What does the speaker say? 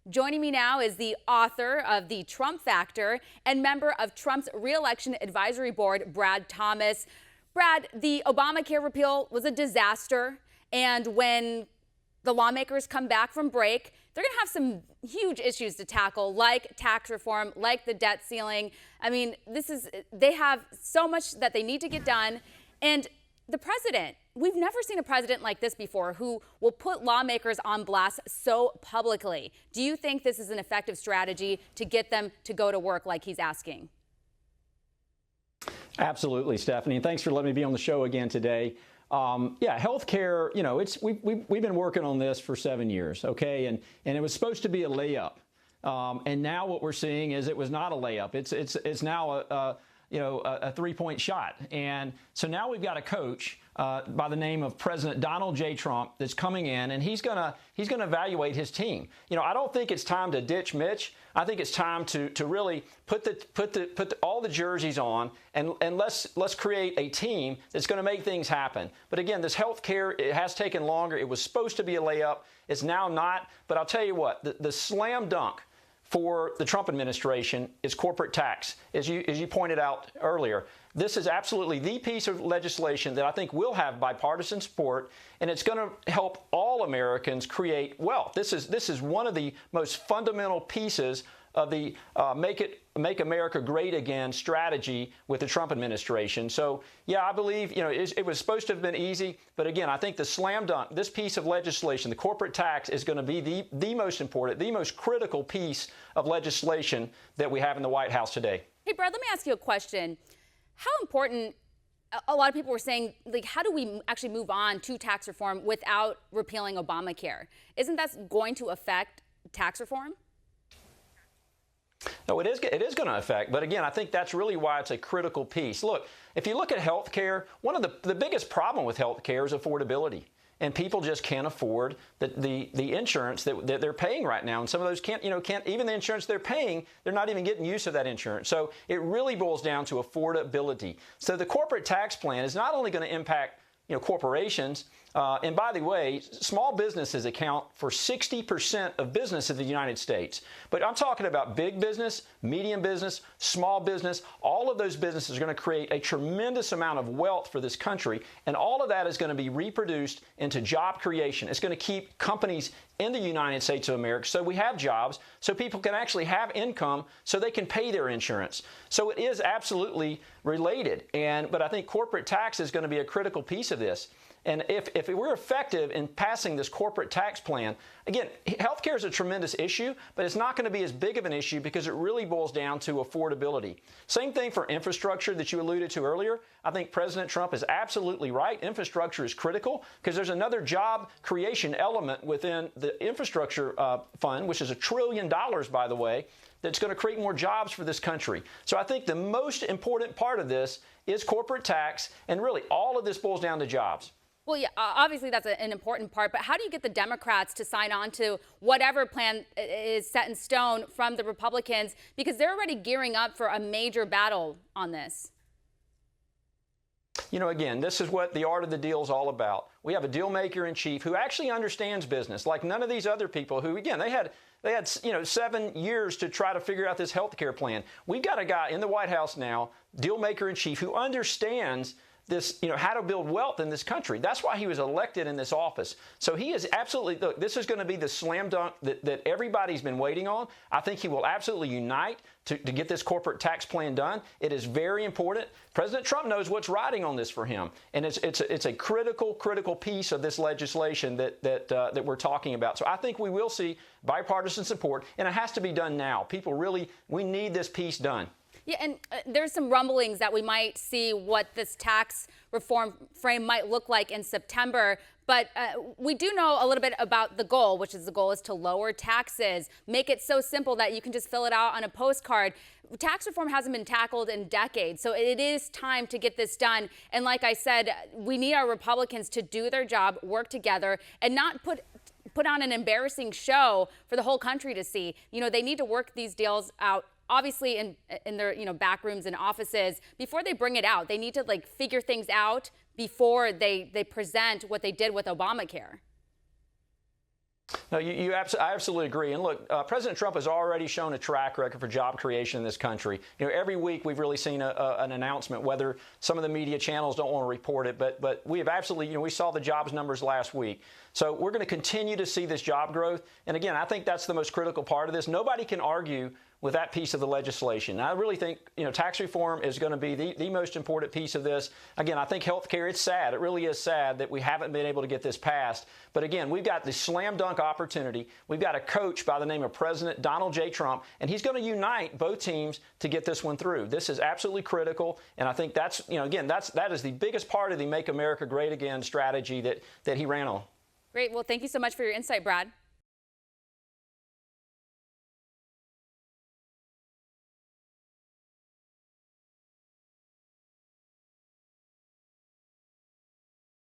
Joining me now is the author of The Trump Factor and member of Trump's Re-election Advisory Board, Brad Thomas. Brad, the Obamacare repeal was a disaster, and when the lawmakers come back from break, they're going to have some huge issues to tackle, like tax reform, like the debt ceiling. I mean, they have so much that they need to get done. And the president, we've never seen a president like this before who will put lawmakers on blast so publicly. Do you think this is an effective strategy to get them to go to work like he's asking? Absolutely, Stephanie. And thanks for letting me be on the show again today. Yeah, healthcare, you know, we've been working on this for 7 years, okay? And it was supposed to be a layup. And now what we're seeing is it was not a layup. It's now a three-point shot. And so now we've got a coach by the name of President Donald J. Trump that's coming in, and he's gonna evaluate his team. You know, I don't think it's time to ditch Mitch. I think it's time to really put all the jerseys on and let's create a team that's going to make things happen. But again, this health care, it has taken longer. It was supposed to be a layup. It's now not. But I'll tell you what, the slam dunk for the Trump administration is corporate tax. As you pointed out earlier, this is absolutely the piece of legislation that I think will have bipartisan support, and it's going to help all Americans create wealth. This is one of the most fundamental pieces of the Make America Great Again strategy with the Trump administration. So, yeah, I believe, you know, it was supposed to have been easy. But again, I think the slam dunk, this piece of legislation, the corporate tax, is going to be the most important, the most critical piece of legislation that we have in the White House today. Hey, Brad, let me ask you a question. How important, a lot of people were saying, like, how do we actually move on to tax reform without repealing Obamacare? Isn't that going to affect tax reform? No, it is going to affect. But again, I think that's really why it's a critical piece. Look, if you look at health care, one of the biggest problem with health care is affordability. And people just can't afford the insurance that they're paying right now. And some of those can't even the insurance they're paying, they're not even getting use of that insurance. So it really boils down to affordability. So the corporate tax plan is not only going to impact corporations. And by the way, small businesses account for 60% of business in the United States. But I'm talking about big business, medium business, small business. All of those businesses are going to create a tremendous amount of wealth for this country. And all of that is going to be reproduced into job creation. It's going to keep companies in the United States of America so we have jobs, so people can actually have income, so they can pay their insurance. So it is absolutely related. But I think corporate tax is going to be a critical piece of this. And if we're effective in passing this corporate tax plan, again, healthcare is a tremendous issue, but it's not going to be as big of an issue because it really boils down to affordability. Same thing for infrastructure that you alluded to earlier. I think President Trump is absolutely right. Infrastructure is critical because there's another job creation element within the infrastructure fund, which is $1 trillion, by the way, that's going to create more jobs for this country. So I think the most important part of this is corporate tax, and really all of this boils down to jobs. Well, yeah, obviously that's an important part, but how do you get the Democrats to sign on to whatever plan is set in stone from the Republicans? Because they're already gearing up for a major battle on this. You know, again, this is what the art of the deal is all about. We have a deal maker in chief who actually understands business, like none of these other people who, again, they had 7 years to try to figure out this health care plan. We've got a guy in the White House now, deal maker in chief, who understands this, how to build wealth in this country. That's why he was elected in this office. So he is absolutely, look, this is going to be the slam dunk that everybody's been waiting on. I think he will absolutely unite to get this corporate tax plan done. It is very important. President Trump knows what's riding on this for him. And it's a critical piece of this legislation that we're talking about. So I think we will see bipartisan support, and it has to be done now. We need this piece done. Yeah, and there's some rumblings that we might see what this tax reform frame might look like in September. But we do know a little bit about the goal, which is the goal is to lower taxes, make it so simple that you can just fill it out on a postcard. Tax reform hasn't been tackled in decades, so it is time to get this done. And like I said, we need our Republicans to do their job, work together, and not put on an embarrassing show for the whole country to see. They need to work these deals out, obviously in their back rooms and offices before they bring it out. They need to figure things out before they present what they did with Obamacare. No, I absolutely agree. And look, President Trump has already shown a track record for job creation in this country. Every week we've really seen an announcement, whether some of the media channels don't want to report it, but we have absolutely, we saw the jobs numbers last week. So we're going to continue to see this job growth. And again, I think that's the most critical part of this. Nobody can argue with that piece of the legislation. And I really think, tax reform is going to be the most important piece of this. Again, I think health care, it's sad. It really is sad that we haven't been able to get this passed. But again, we've got the slam dunk opportunity. We've got a coach by the name of President Donald J. Trump, and he's going to unite both teams to get this one through. This is absolutely critical. And I think that's, again, that is the biggest part of the Make America Great Again strategy that he ran on. Great. Well, thank you so much for your insight, Brad.